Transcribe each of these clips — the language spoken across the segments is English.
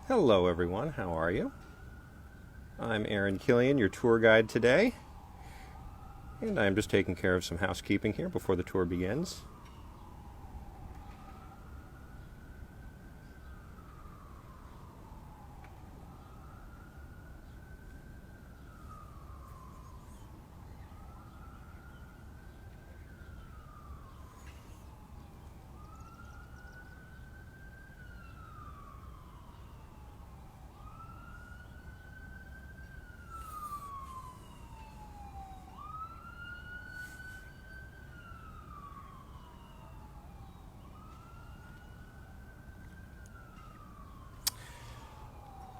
Hello everyone, how are you? I'm Aaron Killian, your tour guide today, and I'm just taking care of some housekeeping here before the tour begins.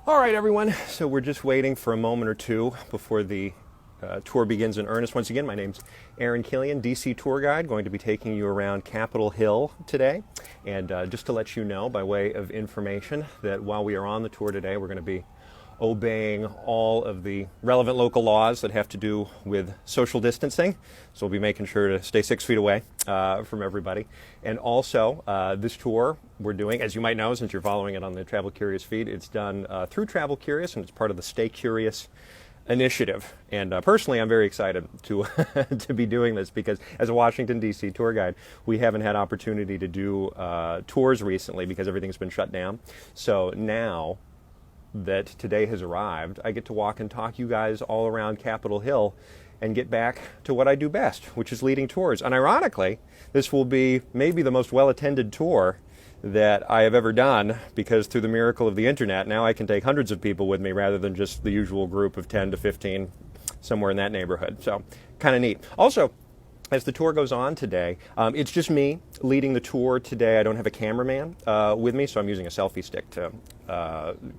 All right, everyone, so we're just waiting for a moment or two before the tour begins in earnest. Once again, my name's Aaron Killian, DC tour guide, going to be taking you around Capitol Hill today. And just to let you know, by way of information, that while we are on the tour today, we're going to be obeying all of the relevant local laws that have to do with social distancing. So we'll be making sure to stay 6 feet away from everybody. And also, this tour we're doing, as you might know, since you're following it on the Travel Curious feed, it's done through Travel Curious, and it's part of the Stay Curious initiative. And personally, I'm very excited to to be doing this because as a Washington, D.C. tour guide, we haven't had opportunity to do tours recently because everything's been shut down. So now that today has arrived, I get to walk and talk you guys all around Capitol Hill and get back to what I do best, which is leading tours. And ironically, this will be maybe the most well-attended tour that I have ever done, because through the miracle of the internet, now I can take hundreds of people with me rather than just the usual group of 10 to 15, somewhere in that neighborhood. So kind of neat. Also, as the tour goes on today, it's just me leading the tour today. I don't have a cameraman with me, so I'm using a selfie stick to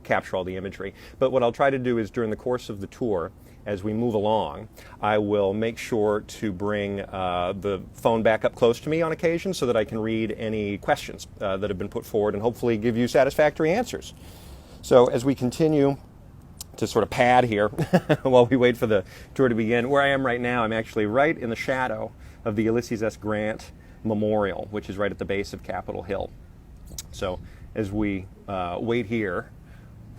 capture all the imagery. But what I'll try to do is during the course of the tour, as we move along, I will make sure to bring the phone back up close to me on occasion so that I can read any questions that have been put forward and hopefully give you satisfactory answers. So as we continue to sort of pad here while we wait for the tour to begin, where I am right now, I'm actually right in the shadow of the Ulysses S. Grant Memorial, which is right at the base of Capitol Hill. So as we wait here,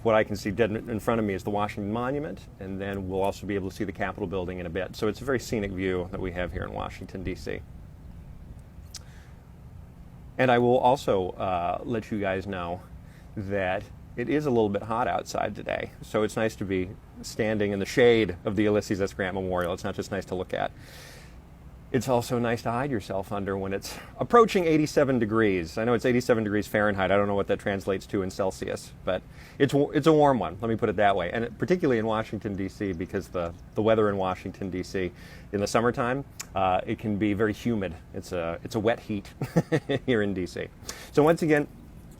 what I can see dead in front of me is the Washington Monument, and then we'll also be able to see the Capitol building in a bit. So it's a very scenic view that we have here in Washington, D.C. And I will also let you guys know that it is a little bit hot outside today, so it's nice to be standing in the shade of the Ulysses S. Grant Memorial. It's not just nice to look at. It's also nice to hide yourself under when it's approaching 87 degrees. I know it's 87 degrees Fahrenheit. I don't know what that translates to in Celsius, but it's a warm one, let me put it that way. And particularly in Washington, D.C., because the weather in Washington, D.C. in the summertime, it can be very humid. It's a wet heat here in D.C. So once again,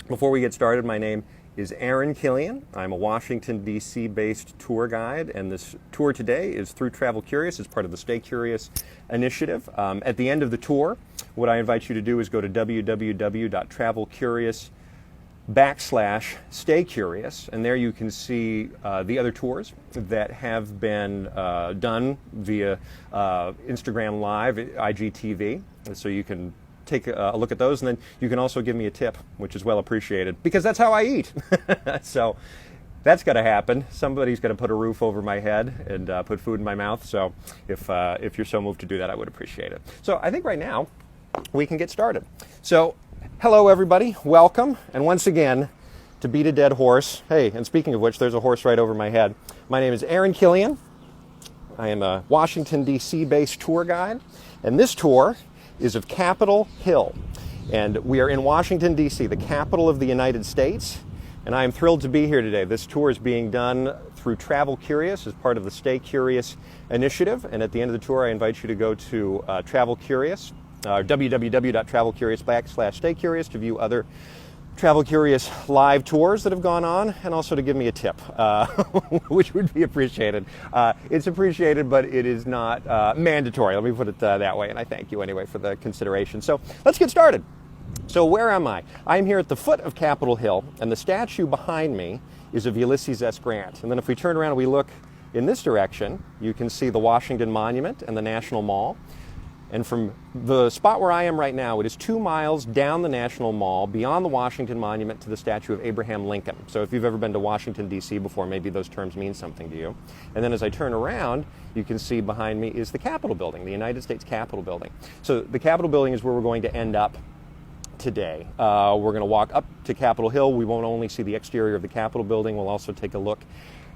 before we get started, my name is Aaron Killian. I'm a Washington, D.C. based tour guide, and this tour today is through Travel Curious as part of the Stay Curious initiative. At the end of the tour, what I invite you to do is go to www.travelcurious.com/staycurious, and there you can see the other tours that have been done via Instagram Live, IGTV, so you can take a look at those, and then you can also give me a tip, which is well appreciated, because that's how I eat. So that's got to happen. Somebody's got to put a roof over my head and put food in my mouth. So if you're so moved to do that, I would appreciate it. So I think right now we can get started. So hello, everybody. Welcome. And once again, to beat a dead horse. Hey, and speaking of which, there's a horse right over my head. My name is Aaron Killian. I am a Washington, D.C. based tour guide, and this tour is of Capitol Hill. And we are in Washington, D.C., the capital of the United States, and I am thrilled to be here today. This tour is being done through Travel Curious as part of the Stay Curious initiative, and at the end of the tour I invite you to go to Travel Curious, www.travelcurious.com/staycurious to view other Travel Curious live tours that have gone on, and also to give me a tip, which would be appreciated. It's appreciated, but it is not mandatory. Let me put it that way, and I thank you anyway for the consideration. So let's get started. So where am I? I'm here at the foot of Capitol Hill, and the statue behind me is of Ulysses S. Grant. And then if we turn around and we look in this direction, you can see the Washington Monument and the National Mall. And from the spot where I am right now, it is 2 miles down the National Mall, beyond the Washington Monument, to the statue of Abraham Lincoln. So if you've ever been to Washington, D.C. before, maybe those terms mean something to you. And then as I turn around, you can see behind me is the Capitol Building, the United States Capitol Building. So the Capitol Building is where we're going to end up today. We're going to walk up to Capitol Hill. We won't only see the exterior of the Capitol Building, we'll also take a look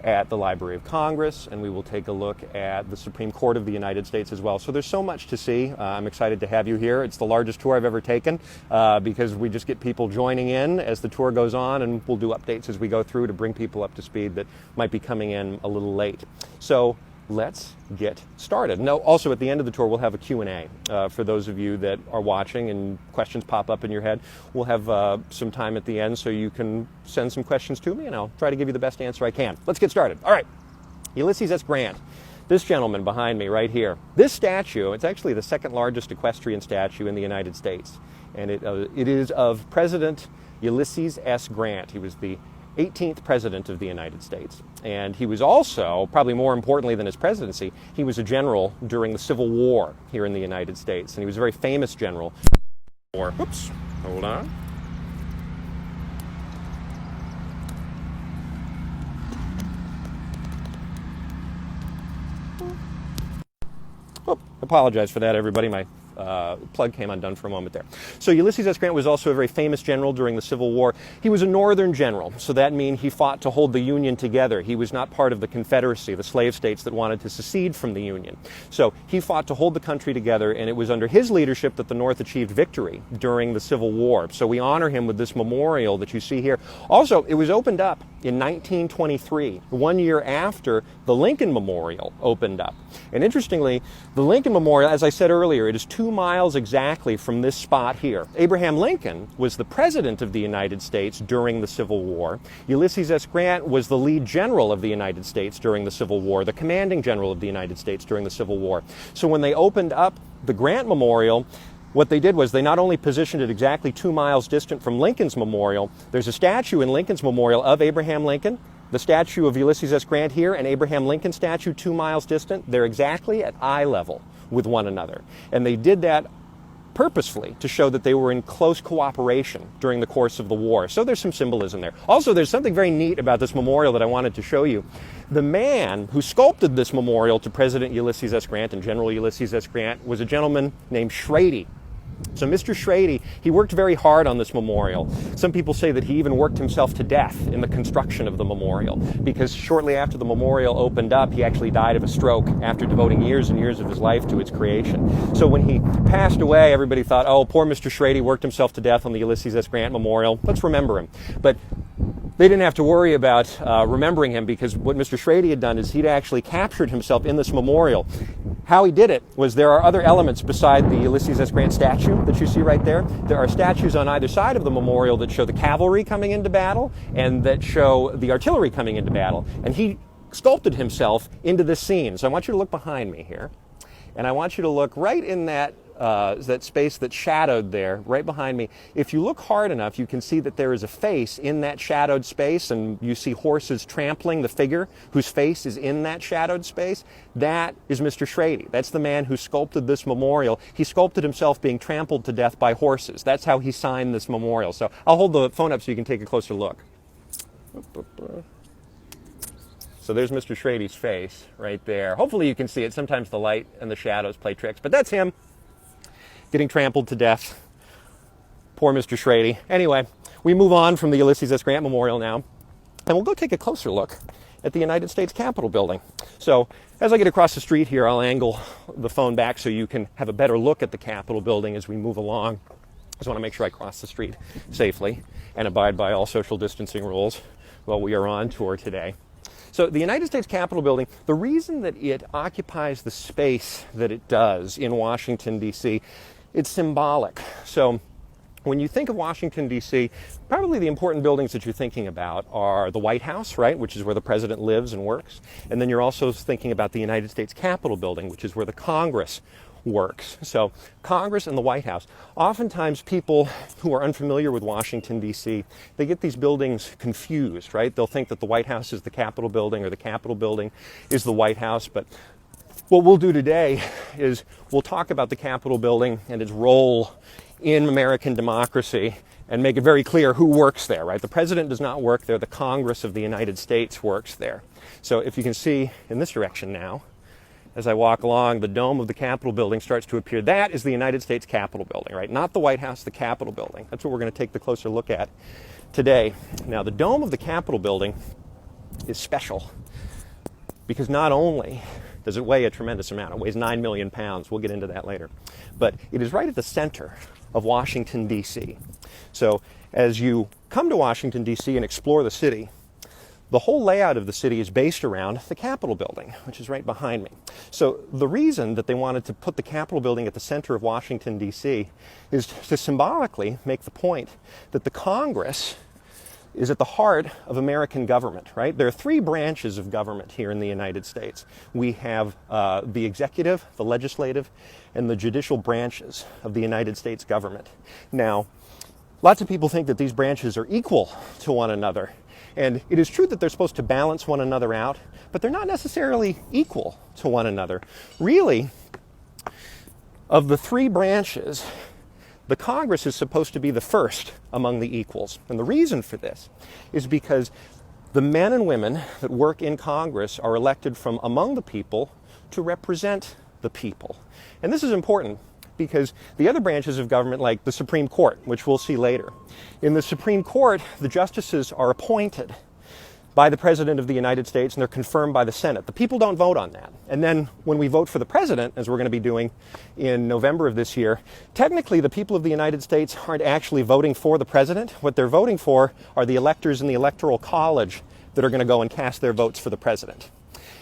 at the Library of Congress, and we will take a look at the Supreme Court of the United States as well. So there's so much to see. I'm excited to have you here. It's the largest tour I've ever taken because we just get people joining in as the tour goes on, and we'll do updates as we go through to bring people up to speed that might be coming in a little late. So let's get started. Now, also at the end of the tour, we'll have a Q&A for those of you that are watching and questions pop up in your head. We'll have some time at the end so you can send some questions to me, and I'll try to give you the best answer I can. Let's get started. All right, Ulysses S. Grant. This gentleman behind me right here. This statue, it's actually the second largest equestrian statue in the United States, and it is of President Ulysses S. Grant. He was the 18th President of the United States. And he was also, probably more importantly than his presidency, he was a general during the Civil War here in the United States. And he was a very famous general. Whoops, hold on. Oh, apologize for that, everybody. My plug came undone for a moment there. So Ulysses S. Grant was also a very famous general during the Civil War. He was a Northern general, so that means he fought to hold the Union together. He was not part of the Confederacy, the slave states that wanted to secede from the Union. So he fought to hold the country together, and it was under his leadership that the North achieved victory during the Civil War. So we honor him with this memorial that you see here. Also, it was opened up in 1923, 1 year after the Lincoln Memorial opened up. And interestingly, the Lincoln Memorial, as I said earlier, it is 2 miles exactly from this spot here. Abraham Lincoln was the President of the United States during the Civil War. Ulysses S. Grant was the lead general of the United States during the Civil War, the commanding general of the United States during the Civil War. So when they opened up the Grant Memorial, what they did was they not only positioned it exactly 2 miles distant from Lincoln's memorial, there's a statue in Lincoln's memorial of Abraham Lincoln, the statue of Ulysses S. Grant here, and Abraham Lincoln statue 2 miles distant. They're exactly at eye level with one another. And they did that purposefully to show that they were in close cooperation during the course of the war. So there's some symbolism there. Also, there's something very neat about this memorial that I wanted to show you. The man who sculpted this memorial to President Ulysses S. Grant and General Ulysses S. Grant was a gentleman named Schrady. So Mr. Schrady, he worked very hard on this memorial. Some people say that he even worked himself to death in the construction of the memorial, because shortly after the memorial opened up, he actually died of a stroke after devoting years and years of his life to its creation. So when he passed away, everybody thought, oh, poor Mr. Schrady worked himself to death on the Ulysses S. Grant Memorial. Let's remember him. But they didn't have to worry about remembering him, because what Mr. Schrady had done is he'd actually captured himself in this memorial. How he did it was there are other elements beside the Ulysses S. Grant statue that you see right there. There are statues on either side of the memorial that show the cavalry coming into battle and that show the artillery coming into battle. And he sculpted himself into this scene. So I want you to look behind me here. And I want you to look right in that space that's shadowed there, right behind me. If you look hard enough, you can see that there is a face in that shadowed space, and you see horses trampling the figure whose face is in that shadowed space. That is Mr. Schrady. That's the man who sculpted this memorial. He sculpted himself being trampled to death by horses. That's how he signed this memorial. So I'll hold the phone up so you can take a closer look. So there's Mr. Schrady's face right there. Hopefully you can see it. Sometimes the light and the shadows play tricks, but that's him getting trampled to death. Poor Mr. Schrady. Anyway, we move on from the Ulysses S. Grant Memorial now, and we'll go take a closer look at the United States Capitol Building. So as I get across the street here, I'll angle the phone back so you can have a better look at the Capitol Building as we move along. I just want to make sure I cross the street safely and abide by all social distancing rules while we are on tour today. So the United States Capitol Building, the reason that it occupies the space that it does in Washington, D.C., it's symbolic. So when you think of Washington, D.C., probably the important buildings that you're thinking about are the White House, right, which is where the president lives and works. And then you're also thinking about the United States Capitol Building, which is where the Congress works. So Congress and the White House. Oftentimes people who are unfamiliar with Washington, D.C., they get these buildings confused, right? They'll think that the White House is the Capitol Building or the Capitol Building is the White House, but What we'll do today is we'll talk about the Capitol building and its role in American democracy and make it very clear who works there, right? The president does not work there. The Congress of the United States works there. So if you can see in this direction now, as I walk along, the dome of the Capitol building starts to appear. That is the United States Capitol building, right? Not the White House, the Capitol building. That's what we're going to take the closer look at today. Now, the dome of the Capitol building is special because not only does it weigh a tremendous amount, it weighs 9 million pounds. We'll get into that later. But it is right at the center of Washington, D.C. So as you come to Washington, D.C. and explore the city, the whole layout of the city is based around the Capitol building, which is right behind me. So the reason that they wanted to put the Capitol building at the center of Washington, D.C. is to symbolically make the point that the Congress is at the heart of American government, right? There are three branches of government here in the United States. We have the executive, the legislative, and the judicial branches of the United States government. Now, lots of people think that these branches are equal to one another. And it is true that they're supposed to balance one another out, but they're not necessarily equal to one another. Really, of the three branches, the Congress is supposed to be the first among the equals. And the reason for this is because the men and women that work in Congress are elected from among the people to represent the people. And this is important because the other branches of government, like the Supreme Court, which we'll see later, in the Supreme Court, the justices are appointed by the President of the United States, and they're confirmed by the Senate. The people don't vote on that. And then when we vote for the President, as we're going to be doing in November of this year, technically the people of the United States aren't actually voting for the President. What they're voting for are the electors in the Electoral College that are going to go and cast their votes for the President.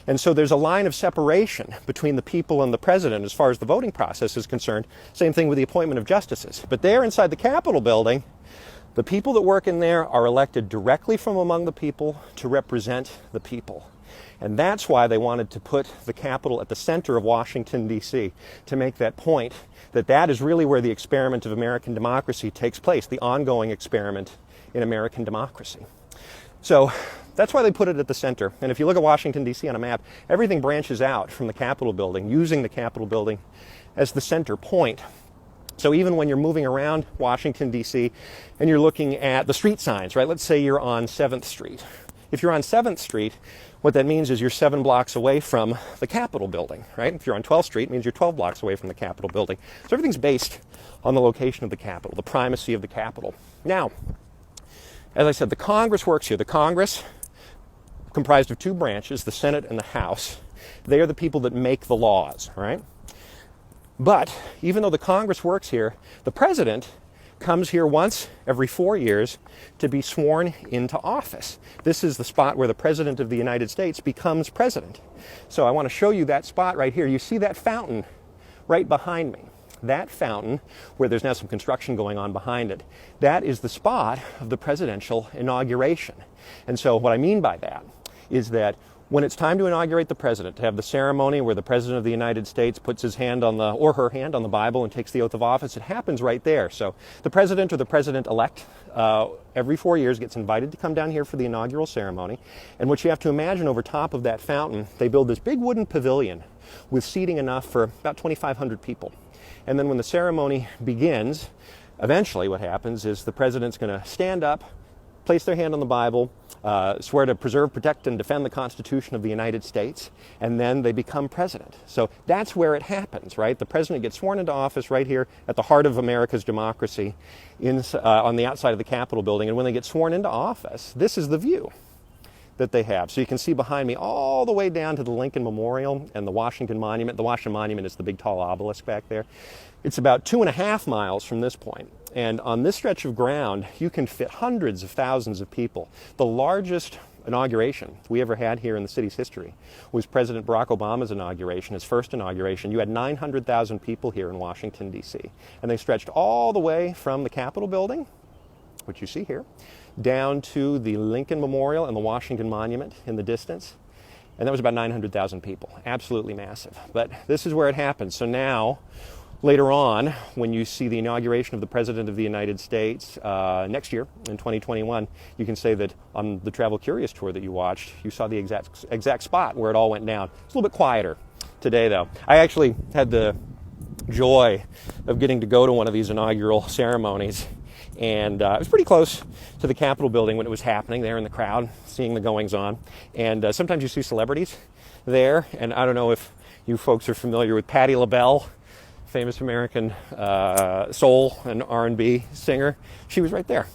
And so there's a line of separation between the people and the President as far as the voting process is concerned. Same thing with the appointment of justices. But there inside the Capitol building, the people that work in there are elected directly from among the people to represent the people. And that's why they wanted to put the Capitol at the center of Washington, D.C., to make that point that that is really where the experiment of American democracy takes place, the ongoing experiment in American democracy. So that's why they put it at the center. And if you look at Washington, D.C. on a map, everything branches out from the Capitol building, using the Capitol building as the center point. So even when you're moving around Washington, D.C., and you're looking at the street signs, right? Let's say you're on 7th Street. If you're on 7th Street, what that means is you're 7 blocks away from the Capitol building, right? If you're on 12th Street, it means you're 12 blocks away from the Capitol building. So everything's based on the location of the Capitol, the primacy of the Capitol. Now, as I said, the Congress works here. The Congress, comprised of two branches, the Senate and the House, they are the people that make the laws, right? But even though the Congress works here, the President comes here once every 4 years to be sworn into office. This is the spot where the President of the United States becomes president. So I want to show you that spot right here. You see that fountain right behind me. That fountain, where there's now some construction going on behind it, that is the spot of the presidential inauguration. And so what I mean by that is that when it's time to inaugurate the president, to have the ceremony where the President of the United States puts his hand on the, or her hand on the Bible and takes the oath of office, it happens right there. So the president or the president-elect every 4 years gets invited to come down here for the inaugural ceremony. And what you have to imagine, over top of that fountain, they build this big wooden pavilion with seating enough for about 2,500 people. And then when the ceremony begins, eventually what happens is the president's going to stand up, place their hand on the Bible, swear to preserve, protect, and defend the Constitution of the United States, and then they become president. So that's where it happens, right? The president gets sworn into office right here at the heart of America's democracy on the outside of the Capitol building. And when they get sworn into office, this is the view that they have. So you can see behind me all the way down to the Lincoln Memorial and the Washington Monument. The Washington Monument is the big tall obelisk back there. It's about 2.5 miles from this point. And on this stretch of ground, you can fit hundreds of thousands of people. The largest inauguration we ever had here in the city's history was President Barack Obama's inauguration, his first inauguration. You had 900,000 people here in Washington, D.C. And they stretched all the way from the Capitol building, which you see here, down to the Lincoln Memorial and the Washington Monument in the distance. And that was about 900,000 people. Absolutely massive. But this is where it happens. So now, later on, when you see the inauguration of the President of the United States next year, in 2021, you can say that on the Travel Curious tour that you watched, you saw the exact spot where it all went down. It's a little bit quieter today, though. I actually had the joy of getting to go to one of these inaugural ceremonies, and it was pretty close to the Capitol building when it was happening, there in the crowd, seeing the goings-on. And sometimes you see celebrities there, and I don't know if you folks are familiar with Patti LaBelle, famous American soul and R&B singer. She was right there.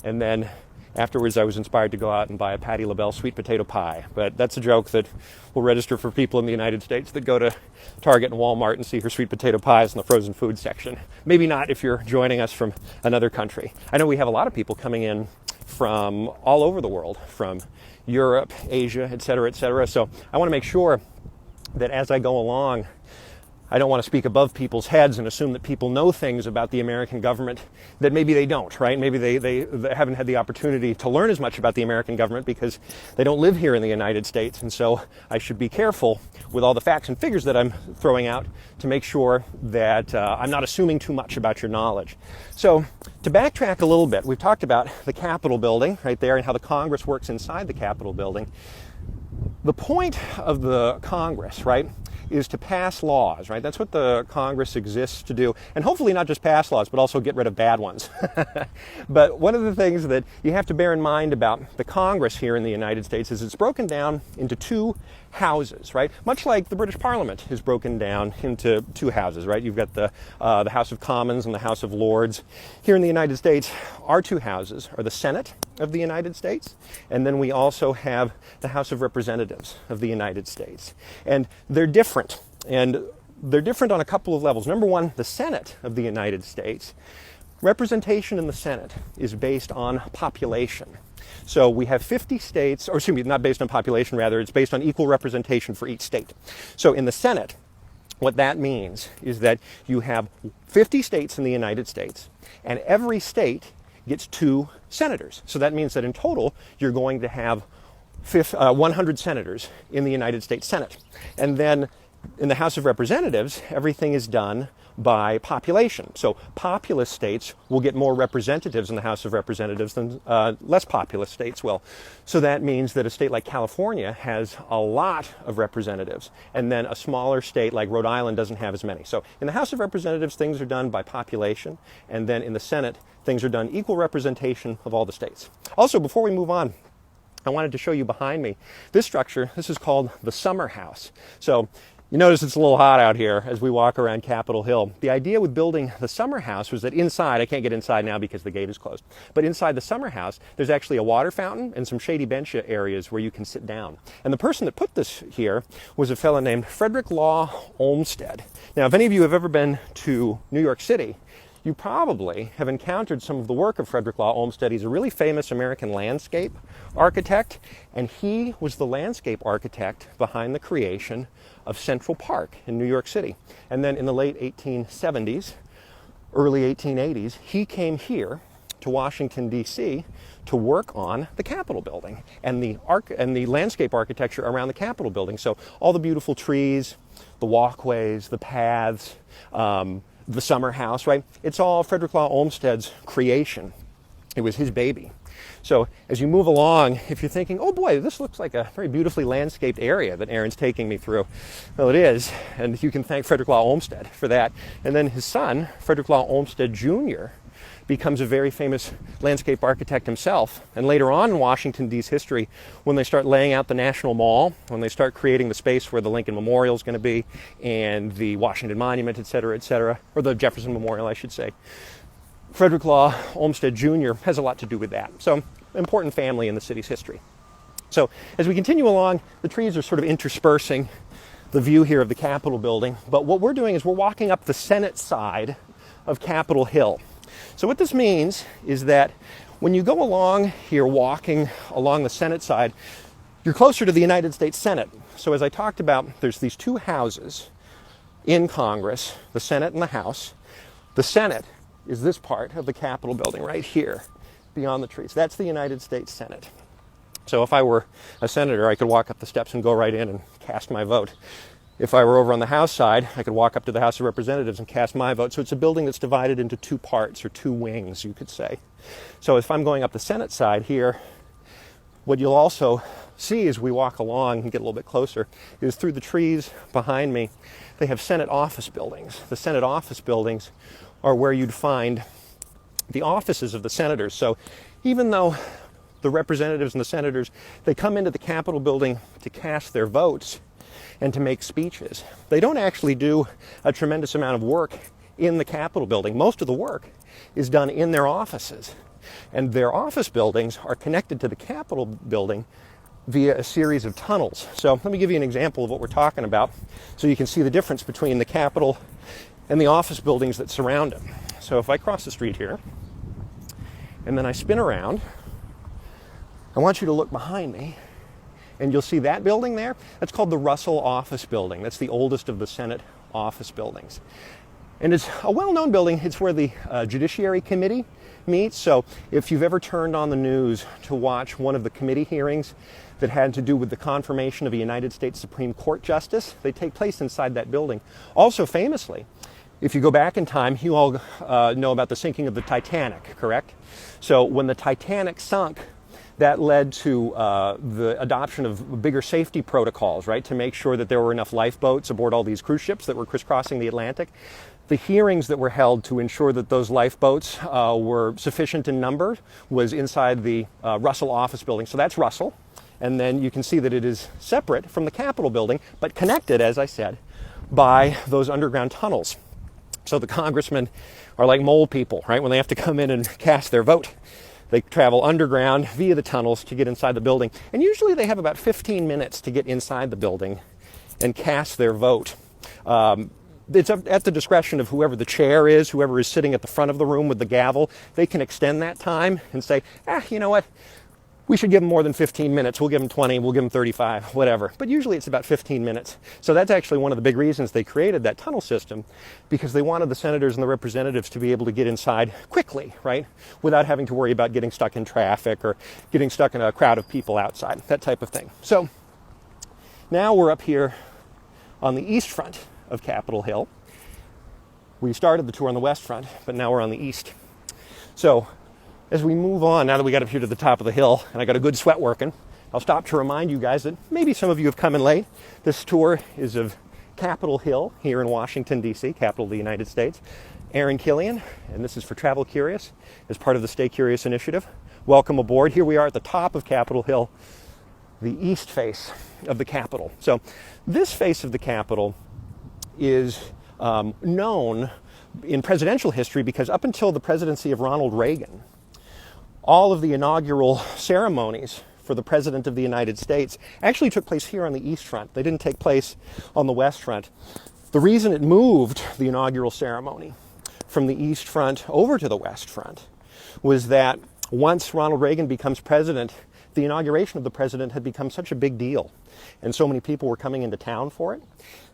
And then afterwards, I was inspired to go out and buy a Patti LaBelle sweet potato pie. But that's a joke that will register for people in the United States that go to Target and Walmart and see her sweet potato pies in the frozen food section. Maybe not if you're joining us from another country. I know we have a lot of people coming in from all over the world, from Europe, Asia, et cetera, et cetera. So I want to make sure that as I go along, I don't want to speak above people's heads and assume that people know things about the American government that maybe they don't, right? Maybe they haven't had the opportunity to learn as much about the American government because they don't live here in the United States. And so I should be careful with all the facts and figures that I'm throwing out to make sure that I'm not assuming too much about your knowledge. So to backtrack a little bit, we've talked about the Capitol building right there and how the Congress works inside the Capitol building. The point of the Congress, right, is to pass laws, right? That's what the Congress exists to do. And hopefully not just pass laws, but also get rid of bad ones. But one of the things that you have to bear in mind about the Congress here in the United States is it's broken down into two houses, right? Much like the British Parliament is broken down into two houses, right? You've got the House of Commons and the House of Lords. Here in the United States, our two houses are the Senate of the United States, and then we also have the House of Representatives of the United States. And they're different, and they're different on a couple of levels. Number one, the Senate of the United States, representation in the Senate is based on population. So we have 50 states, or excuse me, not based on population, rather, it's based on equal representation for each state. So in the Senate, what that means is that you have 50 states in the United States, and every state gets 2 senators. So that means that in total, you're going to have 100 senators in the United States Senate. And then in the House of Representatives, everything is done by population. So populous states will get more representatives in the House of Representatives than less populous states will. So that means that a state like California has a lot of representatives, and then a smaller state like Rhode Island doesn't have as many. So in the House of Representatives, things are done by population, and then in the Senate, things are done equal representation of all the states. Also, before we move on, I wanted to show you behind me this structure. This is called the Summer House. So you notice it's a little hot out here as we walk around Capitol Hill. The idea with building the Summer House was that inside, I can't get inside now because the gate is closed, but inside the Summer House, there's actually a water fountain and some shady bench areas where you can sit down. And the person that put this here was a fellow named Frederick Law Olmsted. Now, if any of you have ever been to New York City, you probably have encountered some of the work of Frederick Law Olmsted. He's a really famous American landscape architect, and he was the landscape architect behind the creation of Central Park in New York City. And then in the late 1870s, early 1880s, he came here to Washington, D.C. to work on the Capitol building and the landscape architecture around the Capitol building. So all the beautiful trees, the walkways, the paths, the summer house, right? It's all Frederick Law Olmsted's creation. It was his baby. So as you move along, if you're thinking, oh boy, this looks like a very beautifully landscaped area that Aaron's taking me through. Well, it is, and you can thank Frederick Law Olmsted for that. And then his son, Frederick Law Olmsted Jr., becomes a very famous landscape architect himself. And later on in Washington, D.C. history, when they start laying out the National Mall, when they start creating the space where the Lincoln Memorial is going to be, and the Washington Monument, et cetera, or the Jefferson Memorial, I should say, Frederick Law Olmsted Jr. has a lot to do with that. So, important family in the city's history. So, as we continue along, the trees are sort of interspersing the view here of the Capitol building. But what we're doing is we're walking up the Senate side of Capitol Hill. So what this means is that when you go along here walking along the Senate side, you're closer to the United States Senate. So as I talked about, there's these two houses in Congress, the Senate and the House. The Senate is this part of the Capitol building right here, beyond the trees. That's the United States Senate. So if I were a senator, I could walk up the steps and go right in and cast my vote. If I were over on the House side, I could walk up to the House of Representatives and cast my vote. So it's a building that's divided into two parts, or two wings, you could say. So if I'm going up the Senate side here, what you'll also see as we walk along and get a little bit closer is through the trees behind me, they have Senate office buildings. The Senate office buildings are where you'd find the offices of the senators. So even though the representatives and the senators, they come into the Capitol building to cast their votes and to make speeches, they don't actually do a tremendous amount of work in the Capitol building. Most of the work is done in their offices. And their office buildings are connected to the Capitol building via a series of tunnels. So let me give you an example of what we're talking about so you can see the difference between the Capitol and the office buildings that surround it. So if I cross the street here and then I spin around, I want you to look behind me and you'll see that building there. That's called the Russell Office Building. That's the oldest of the Senate office buildings. And it's a well-known building. It's where the Judiciary Committee meets. So if you've ever turned on the news to watch one of the committee hearings that had to do with the confirmation of a United States Supreme Court justice, they take place inside that building. Also famously, if you go back in time, you all know about the sinking of the Titanic, correct? So when the Titanic sunk, that led to the adoption of bigger safety protocols, right, to make sure that there were enough lifeboats aboard all these cruise ships that were crisscrossing the Atlantic. The hearings that were held to ensure that those lifeboats were sufficient in number was inside the Russell Office Building. So that's Russell. And then you can see that it is separate from the Capitol building, but connected, as I said, by those underground tunnels. So the congressmen are like mole people, right? When they have to come in and cast their vote, they travel underground via the tunnels to get inside the building. And usually they have about 15 minutes to get inside the building and cast their vote. It's at the discretion of whoever the chair is, whoever is sitting at the front of the room with the gavel. They can extend that time and say, you know what? We should give them more than 15 minutes. We'll give them 20, we'll give them 35, whatever. But usually it's about 15 minutes. So that's actually one of the big reasons they created that tunnel system, because they wanted the senators and the representatives to be able to get inside quickly, right? Without having to worry about getting stuck in traffic or getting stuck in a crowd of people outside, that type of thing. So now we're up here on the east front of Capitol Hill. We started the tour on the west front, but now we're on the east. So as we move on, now that we got up here to the top of the hill, and I got a good sweat working, I'll stop to remind you guys that maybe some of you have come in late. This tour is of Capitol Hill here in Washington, D.C., capital of the United States. Aaron Killian, and this is for Travel Curious, as part of the Stay Curious initiative. Welcome aboard. Here we are at the top of Capitol Hill, the east face of the Capitol. So this face of the Capitol is known in presidential history because up until the presidency of Ronald Reagan, all of the inaugural ceremonies for the President of the United States actually took place here on the east front. They didn't take place on the west front. The reason it moved the inaugural ceremony from the east front over to the west front was that once Ronald Reagan becomes president, the inauguration of the president had become such a big deal, and so many people were coming into town for it.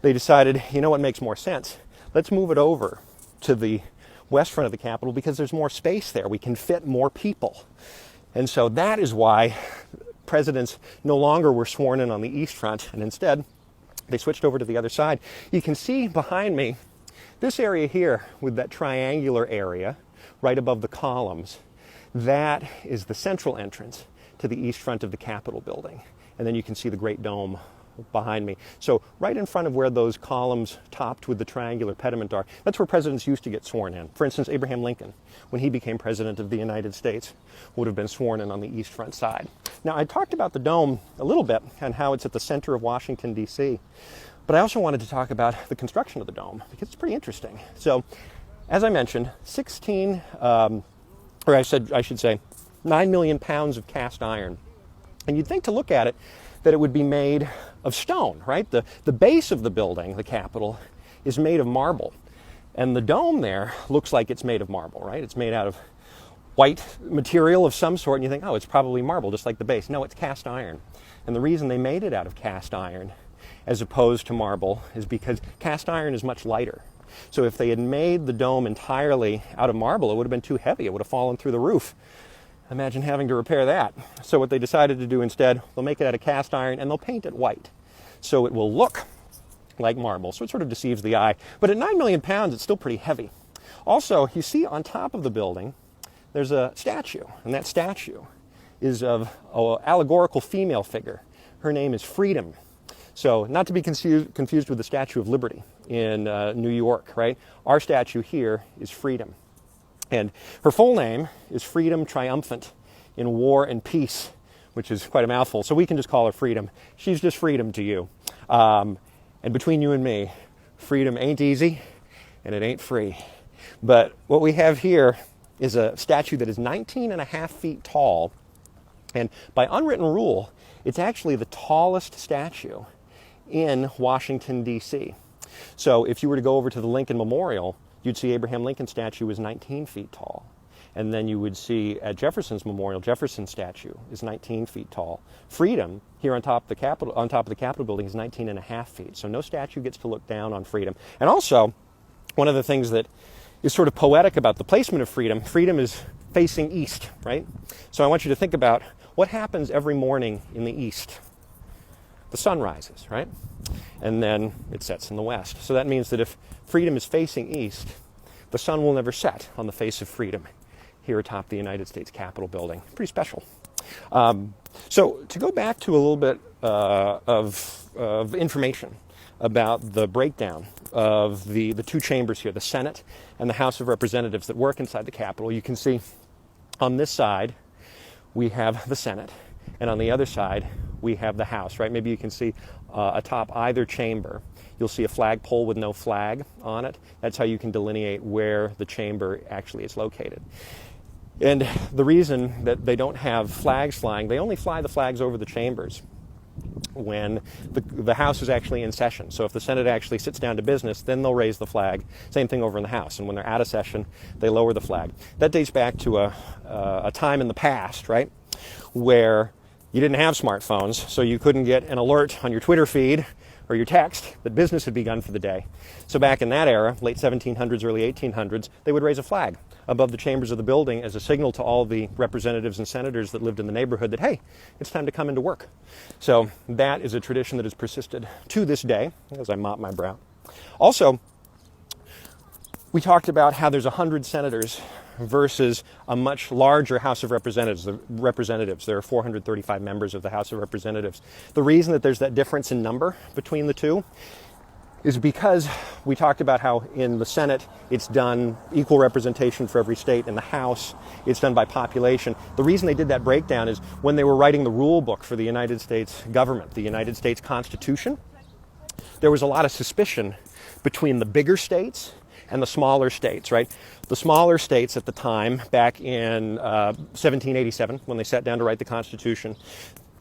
They decided, you know what makes more sense? Let's move it over to the west front of the Capitol because there's more space there. We can fit more people. And so that is why presidents no longer were sworn in on the east front, and instead they switched over to the other side. You can see behind me this area here with that triangular area right above the columns. That is the central entrance to the east front of the Capitol building. And then you can see the Great Dome behind me. So right in front of where those columns topped with the triangular pediment are, that's where presidents used to get sworn in. For instance, Abraham Lincoln, when he became president of the United States, would have been sworn in on the east front side. Now, I talked about the dome a little bit and how it's at the center of Washington, D.C., but I also wanted to talk about the construction of the dome because it's pretty interesting. So, as I mentioned, 9 million pounds of cast iron. And you'd think to look at it that it would be made of stone, right? The base of the building, the Capitol, is made of marble. And the dome there looks like it's made of marble, right? It's made out of white material of some sort, and you think, oh, it's probably marble, just like the base. No, it's cast iron. And the reason they made it out of cast iron as opposed to marble is because cast iron is much lighter. So if they had made the dome entirely out of marble, it would have been too heavy. It would have fallen through the roof. Imagine having to repair that. So what they decided to do instead, they'll make it out of cast iron and they'll paint it white. So it will look like marble. So it sort of deceives the eye. But at 9 million pounds, it's still pretty heavy. Also, you see on top of the building, there's a statue. And that statue is of an allegorical female figure Her name is Freedom. So not to be confused with the Statue of Liberty in New York, right? Our statue here is Freedom. And her full name is Freedom Triumphant in War and Peace, which is quite a mouthful. So we can just call her Freedom. She's just Freedom to you. And between you and me, freedom ain't easy and it ain't free. But what we have here is a statue that is 19 and a half feet tall. And by unwritten rule, it's actually the tallest statue in Washington, D.C. So if you were to go over to the Lincoln Memorial, you'd see Abraham Lincoln's statue is 19 feet tall. And then you would see at Jefferson's memorial, Jefferson's statue is 19 feet tall. Freedom, here on top of the Capitol building, is 19 and a half feet. So no statue gets to look down on freedom. And also, one of the things that is sort of poetic about the placement of freedom, freedom is facing east, right? So I want you to think about what happens every morning in the east. The sun rises, right? And then it sets in the west. So that means that if freedom is facing east, the sun will never set on the face of freedom here atop the United States Capitol building. Pretty special. So to go back to a little bit of information about the breakdown of the two chambers here, the Senate and the House of Representatives that work inside the Capitol, you can see on this side we have the Senate, and on the other side we have the House, right? Maybe you can see atop either chamber, you'll see a flagpole with no flag on it. That's how you can delineate where the chamber actually is located. And the reason that they don't have flags flying, they only fly the flags over the chambers when the House is actually in session. So if the Senate actually sits down to business, then they'll raise the flag. Same thing over in the House. And when they're out of session, they lower the flag. That dates back to a time in the past, right, where you didn't have smartphones, so you couldn't get an alert on your Twitter feed or your text that business had begun for the day. So back in that era, late 1700s, early 1800s, they would raise a flag above the chambers of the building as a signal to all the representatives and senators that lived in the neighborhood that, hey, it's time to come into work. So that is a tradition that has persisted to this day, as I mop my brow. Also, we talked about how there's 100 senators versus a much larger House of Representatives. There are 435 members of the House of Representatives. The reason that there's that difference in number between the two is because we talked about how in the Senate it's done equal representation for every state. In the House it's done by population. The reason they did that breakdown is when they were writing the rule book for the United States government, the United States Constitution, there was a lot of suspicion between the bigger states and the smaller states, right? The smaller states at the time, back in 1787, when they sat down to write the Constitution,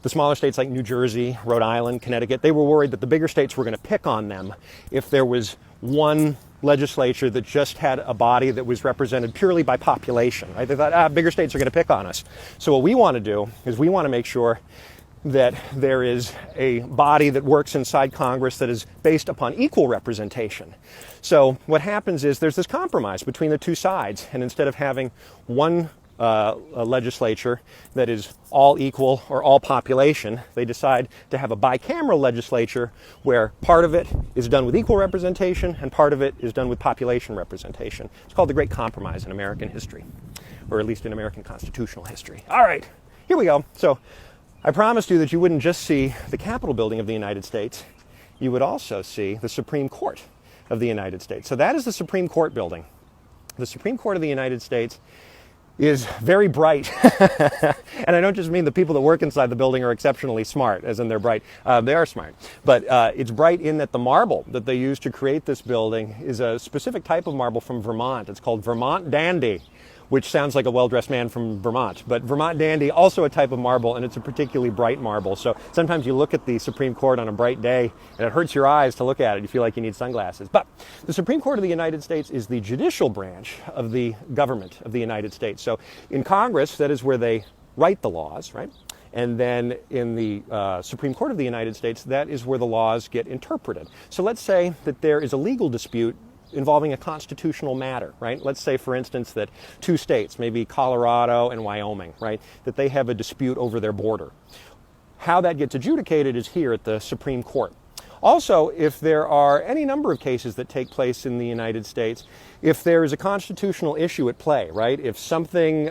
the smaller states like New Jersey, Rhode Island, Connecticut, they were worried that the bigger states were going to pick on them if there was one legislature that just had a body that was represented purely by population, right? They thought, bigger states are going to pick on us. So what we want to do is we want to make sure that there is a body that works inside Congress that is based upon equal representation. So what happens is there's this compromise between the two sides, and instead of having one a legislature that is all equal or all population, they decide to have a bicameral legislature where part of it is done with equal representation and part of it is done with population representation. It's called the Great Compromise in American history, or at least in American constitutional history. All right, here we go. So I promised you that you wouldn't just see the Capitol building of the United States, you would also see the Supreme Court of the United States. So that is the Supreme Court building. The Supreme Court of the United States is very bright. And I don't just mean the people that work inside the building are exceptionally smart, as in they're bright. They are smart. But it's bright in that the marble that they use to create this building is a specific type of marble from Vermont. It's called Vermont Dandy, which sounds like a well-dressed man from Vermont. But Vermont Dandy, also a type of marble, and it's a particularly bright marble. So sometimes you look at the Supreme Court on a bright day, and it hurts your eyes to look at it. You feel like you need sunglasses. But the Supreme Court of the United States is the judicial branch of the government of the United States. So in Congress, that is where they write the laws, right? And then in the Supreme Court of the United States, that is where the laws get interpreted. So let's say that there is a legal dispute involving a constitutional matter, right? Let's say, for instance, that two states, maybe Colorado and Wyoming, right, that they have a dispute over their border. How that gets adjudicated is here at the Supreme Court. Also, if there are any number of cases that take place in the United States if there is a constitutional issue at play, right, if something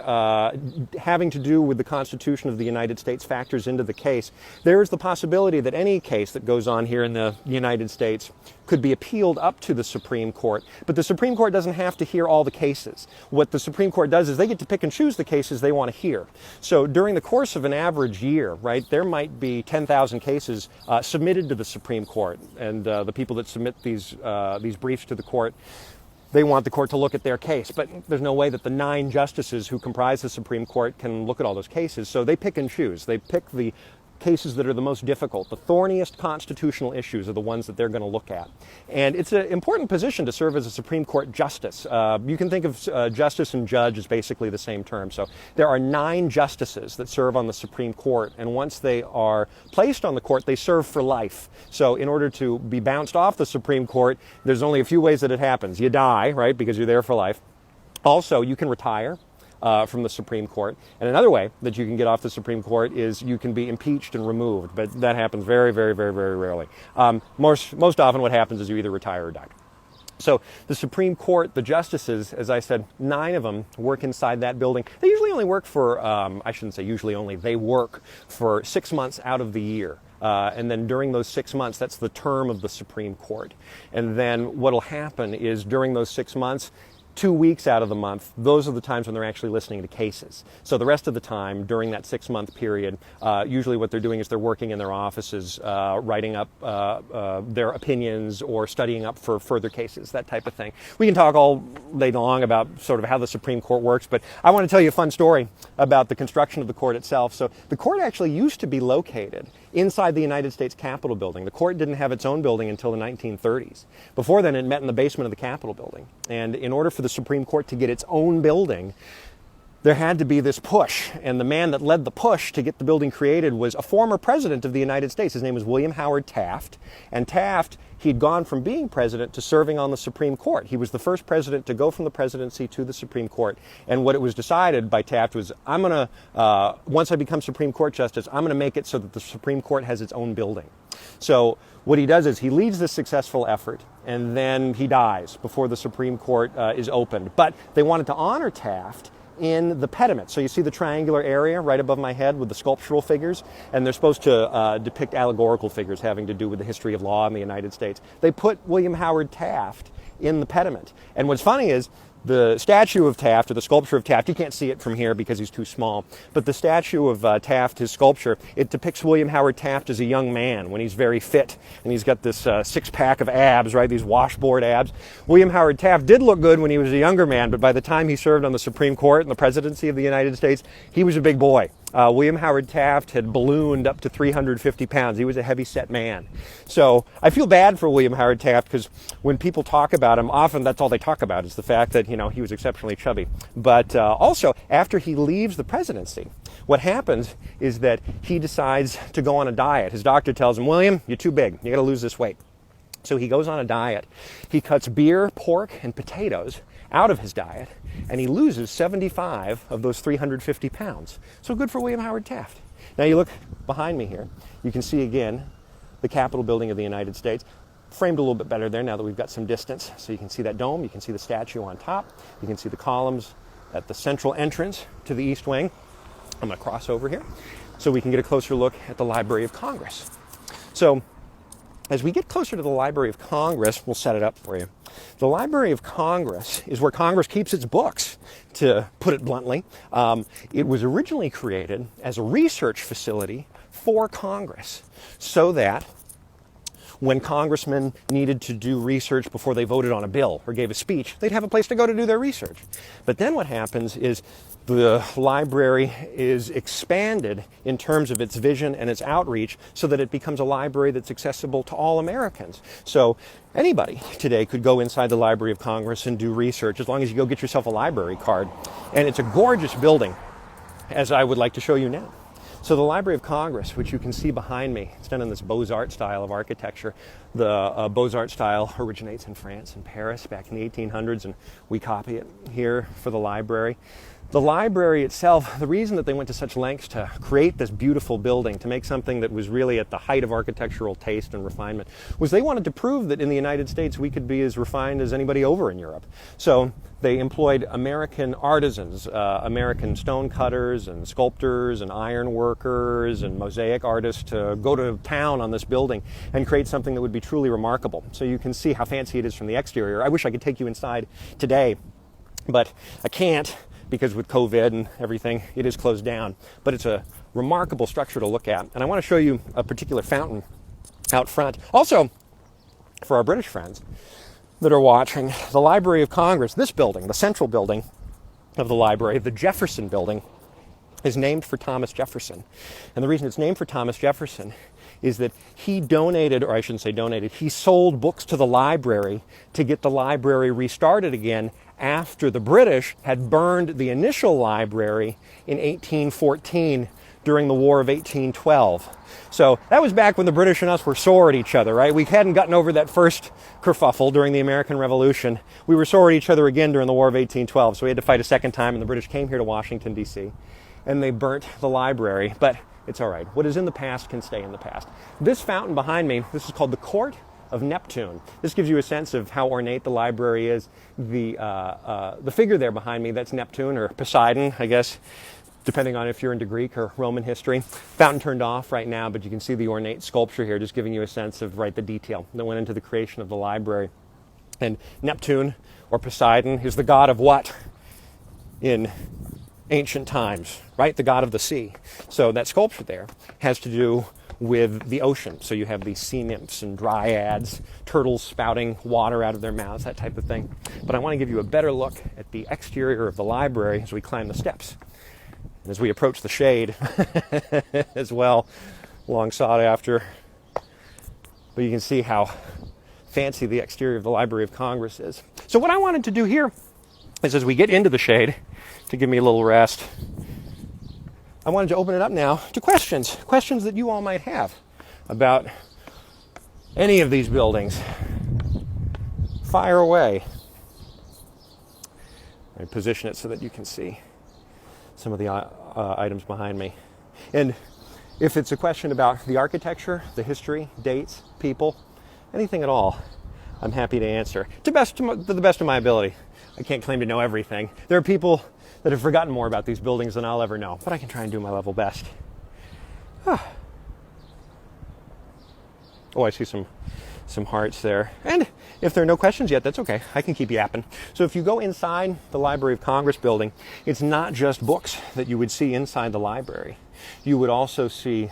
having to do with the Constitution of the United States factors into the case, there is the possibility that any case that goes on here in the United States could be appealed up to the Supreme Court. But the Supreme Court doesn't have to hear all the cases. What the Supreme Court does is they get to pick and choose the cases they want to hear. So during the course of an average year, right, there might be 10,000 cases submitted to the Supreme Court. And the people that submit these briefs to the court, they want the court to look at their case. But there's no way that the 9 justices who comprise the Supreme Court can look at all those cases. So they pick and choose. They pick the cases that are the most difficult. The thorniest constitutional issues are the ones that they're going to look at. And it's an important position to serve as a Supreme Court justice. You can think of justice and judge as basically the same term. So there are 9 justices that serve on the Supreme Court, and once they are placed on the court, they serve for life. So in order to be bounced off the Supreme Court, there's only a few ways that it happens. You die, right, because you're there for life. Also, you can retire from the Supreme Court. And another way that you can get off the Supreme Court is you can be impeached and removed, but that happens very, very, very, very rarely. Most often what happens is you either retire or die. So the Supreme Court, the justices, as I said, 9 of them work inside that building. They usually only work for, I shouldn't say usually only, they work for 6 months out of the year. And then during those 6 months, that's the term of the Supreme Court. And then what will happen is during those 6 months, 2 weeks out of the month, those are the times when they're actually listening to cases. So the rest of the time during that 6-month period, usually what they're doing is they're working in their offices, writing up their opinions or studying up for further cases, that type of thing. We can talk all day long about sort of how the Supreme Court works, but I want to tell you a fun story about the construction of the court itself. So the court actually used to be located inside the United States Capitol building. The court didn't have its own building until the 1930s. Before then, it met in the basement of the Capitol building. And in order for the Supreme Court to get its own building, there had to be this push. And the man that led the push to get the building created was a former president of the United States. His name was William Howard Taft. And Taft, he'd gone from being president to serving on the Supreme Court. He was the first president to go from the presidency to the Supreme Court. And what it was decided by Taft was, once I become Supreme Court justice, I'm going to make it so that the Supreme Court has its own building. So what he does is he leads this successful effort, and then he dies before the Supreme Court is opened. But they wanted to honor Taft in the pediment. So you see the triangular area right above my head with the sculptural figures, and they're supposed to depict allegorical figures having to do with the history of law in the United States. They put William Howard Taft in the pediment. And what's funny is the statue of Taft, or the sculpture of Taft, you can't see it from here because he's too small, but the statue of Taft, his sculpture, it depicts William Howard Taft as a young man when he's very fit, and he's got this six-pack of abs, right, these washboard abs. William Howard Taft did look good when he was a younger man, but by the time he served on the Supreme Court and the presidency of the United States, he was a big boy. William Howard Taft had ballooned up to 350 pounds. He was a heavy-set man. So I feel bad for William Howard Taft because when people talk about him, often that's all they talk about is the fact that, he was exceptionally chubby. But also, after he leaves the presidency, what happens is that he decides to go on a diet. His doctor tells him, William, you're too big. You got to lose this weight. So he goes on a diet. He cuts beer, pork, and potatoes out of his diet, and he loses 75 of those 350 pounds. So good for William Howard Taft. Now you look behind me here, you can see again the Capitol building of the United States, framed a little bit better there now that we've got some distance. So you can see that dome, you can see the statue on top, you can see the columns at the central entrance to the East Wing. I'm going to cross over here so we can get a closer look at the Library of Congress. So as we get closer to the Library of Congress, we'll set it up for you. The Library of Congress is where Congress keeps its books, to put it bluntly. It was originally created as a research facility for Congress so that when congressmen needed to do research before they voted on a bill or gave a speech, they'd have a place to go to do their research. But then what happens is the library is expanded in terms of its vision and its outreach so that it becomes a library that's accessible to all Americans. So anybody today could go inside the Library of Congress and do research as long as you go get yourself a library card. And it's a gorgeous building, as I would like to show you now. So the Library of Congress, which you can see behind me, it's done in this Beaux-Arts style of architecture. The Beaux-Arts style originates in France and Paris back in the 1800s, and we copy it here for the library. The library itself, the reason that they went to such lengths to create this beautiful building, to make something that was really at the height of architectural taste and refinement, was they wanted to prove that in the United States we could be as refined as anybody over in Europe. So they employed American artisans, American stone cutters and sculptors and iron workers and mosaic artists to go to town on this building and create something that would be truly remarkable. So you can see how fancy it is from the exterior. I wish I could take you inside today, but I can't, because with COVID and everything, it is closed down. But it's a remarkable structure to look at. And I want to show you a particular fountain out front. Also, for our British friends that are watching, the Library of Congress, this building, the central building of the library, the Jefferson Building, is named for Thomas Jefferson. And the reason it's named for Thomas Jefferson is that he donated, or I shouldn't say donated, he sold books to the library to get the library restarted again after the British had burned the initial library in 1814 during the War of 1812. So that was back when the British and us were sore at each other, right? We hadn't gotten over that first kerfuffle during the American Revolution. We were sore at each other again during the War of 1812, so we had to fight a second time, and the British came here to Washington, D.C., and they burnt the library. But it's all right. What is in the past can stay in the past. This fountain behind me, this is called the Court of Neptune. This gives you a sense of how ornate the library is. The figure there behind me, that's Neptune, or Poseidon, I guess, depending on if you're into Greek or Roman history. Fountain turned off right now, but you can see the ornate sculpture here, just giving you a sense of, right, the detail that went into the creation of the library. And Neptune, or Poseidon, is the god of what in ancient times, right? The god of the sea. So that sculpture there has to do with the ocean. So you have these sea nymphs and dryads, turtles spouting water out of their mouths, that type of thing. But I want to give you a better look at the exterior of the library as we climb the steps. And as we approach the shade as well, long sought after. But you can see how fancy the exterior of the Library of Congress is. So what I wanted to do here is, as we get into the shade, to give me a little rest, I wanted to open it up now to questions that you all might have about any of these buildings. Fire away. I position it so that you can see some of the items behind me. And if it's a question about the architecture, the history, dates, people, anything at all, I'm happy to answer to the best of my ability. I can't claim to know everything. There are people that have forgotten more about these buildings than I'll ever know, but I can try and do my level best. Oh, I see some hearts there. And if there are no questions yet, that's okay. I can keep yapping. So if you go inside the Library of Congress building, it's not just books that you would see inside the library. You would also see,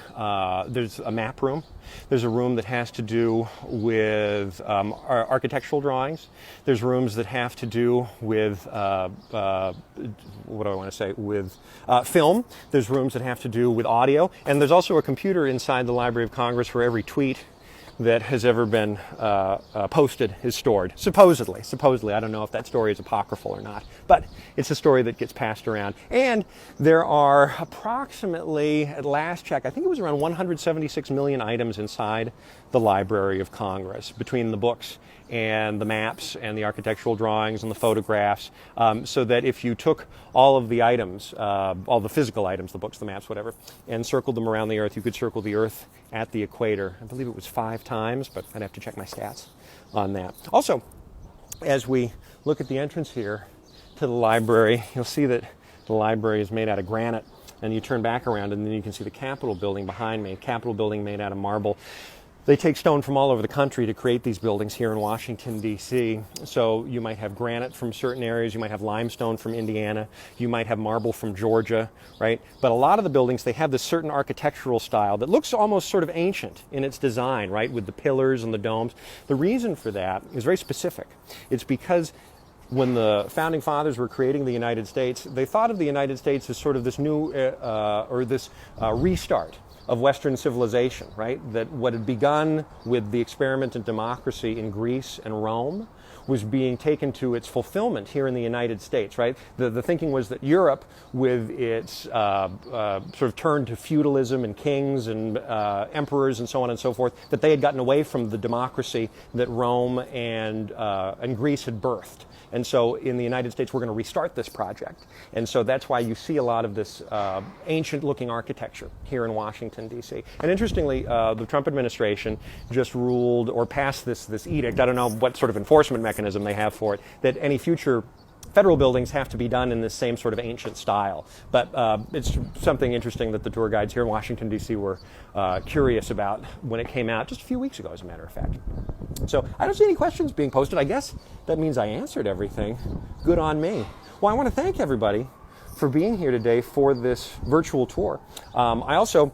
there's a map room. There's a room that has to do with architectural drawings. There's rooms that have to do with, with film. There's rooms that have to do with audio. And there's also a computer inside the Library of Congress where every tweet that has ever been posted is stored. Supposedly. I don't know if that story is apocryphal or not, but it's a story that gets passed around. And there are approximately, at last check, I think it was around 176 million items inside the Library of Congress, between the books and the maps and the architectural drawings and the photographs, so that if you took all of the items, all the physical items, the books, the maps, whatever, and circled them around the Earth, you could circle the Earth at the equator. I believe it was 5 times, but I'd have to check my stats on that. Also, as we look at the entrance here to the library, you'll see that the library is made out of granite, and you turn back around and then you can see the Capitol building behind me, Capitol building made out of marble. They take stone from all over the country to create these buildings here in Washington, D.C. So you might have granite from certain areas, you might have limestone from Indiana, you might have marble from Georgia, right? But a lot of the buildings, they have this certain architectural style that looks almost sort of ancient in its design, right? With the pillars and the domes. The reason for that is very specific. It's because when the Founding Fathers were creating the United States, they thought of the United States as sort of this new, restart of Western civilization, right? That what had begun with the experiment in democracy in Greece and Rome was being taken to its fulfillment here in the United States, right? The thinking was that Europe, with its sort of turn to feudalism and kings and emperors and so on and so forth, that they had gotten away from the democracy that Rome and Greece had birthed. And so in the United States, we're going to restart this project. And so that's why you see a lot of this ancient-looking architecture here in Washington, D.C. And interestingly, the Trump administration just ruled or passed this edict. I don't know what sort of enforcement mechanism they have for it, that any future federal buildings have to be done in this same sort of ancient style. But it's something interesting that the tour guides here in Washington, D.C. were curious about when it came out just a few weeks ago, as a matter of fact. So I don't see any questions being posted. I guess that means I answered everything. Good on me. Well, I want to thank everybody for being here today for this virtual tour. I also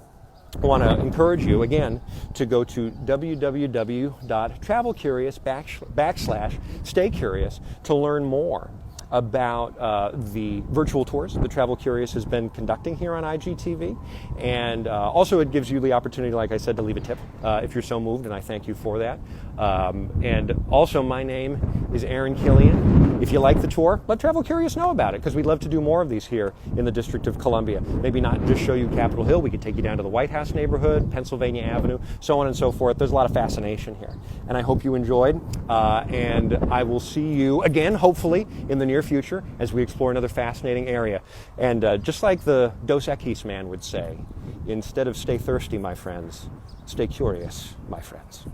want to encourage you, again, to go to www.travelcurious.com/stay curious to learn more about the virtual tours that Travel Curious has been conducting here on IGTV. And also it gives you the opportunity, like I said, to leave a tip if you're so moved, and I thank you for that. And also, my name is Aaron Killian. If you like the tour, let Travel Curious know about it, because we'd love to do more of these here in the District of Columbia. Maybe not just show you Capitol Hill, we could take you down to the White House neighborhood, Pennsylvania Avenue, so on and so forth. There's a lot of fascination here. And I hope you enjoyed, and I will see you again, hopefully, in the near future as we explore another fascinating area. And just like the Dos Equis man would say, instead of stay thirsty, my friends, stay curious, my friends.